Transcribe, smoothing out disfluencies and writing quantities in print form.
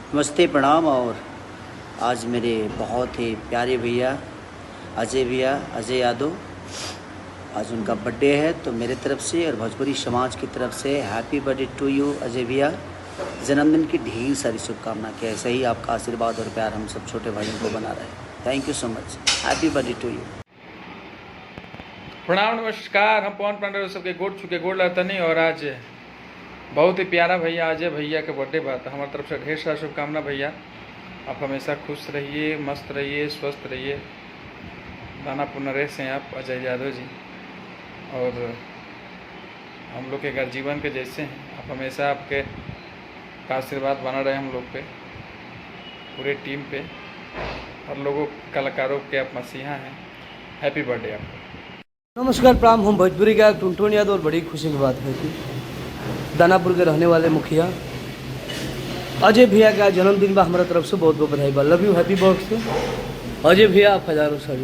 नमस्ते, प्रणाम। और आज मेरे बहुत ही प्यारे भैया अजय यादव, आज उनका बर्थडे है, तो मेरे तरफ से और भोजपुरी समाज की तरफ से happy birthday to you Ajay भैया। जन्मदिन की ढेर सारी शुभकामना के ऐसे ही आपका आशीर्वाद और प्यार हम सब छोटे भाइयों को बना रहे। Thank you so much. Happy birthday to you. प्रणाम, नमस्कार। हम पवन पांडे सबके गोड़ लगता नहीं। और आज बहुत ही प्यारा भैया अजय भैया के बर्थडे बात, हमारी तरफ से ढेर सारा शुभकामना भैया। आप हमेशा खुश रहिए, मस्त रहिए, स्वस्थ रहिए। दानापुर नरेश हैं आप, अजय यादव जी, और हम लोग के घर जीवन के जैसे हैं। आप हमेशा आपके का आशीर्वाद बना रहे हम लोग पे, पूरे टीम पे, और लोगों कलाकारों के आप मसीहा हैं। हैप्पी बर्थडे आपको। नमस्कार, प्रणाम। हम भोजपुरी गायक टुनटुन यादव। और बड़ी खुशी की बात है कि दानापुर के रहने वाले मुखिया अजय भैया का जन्मदिन बा, हमारा तरफ से बहुत बहुत बधाई बा। Love you, happy birthday Ajay भैया। आप हजारों साल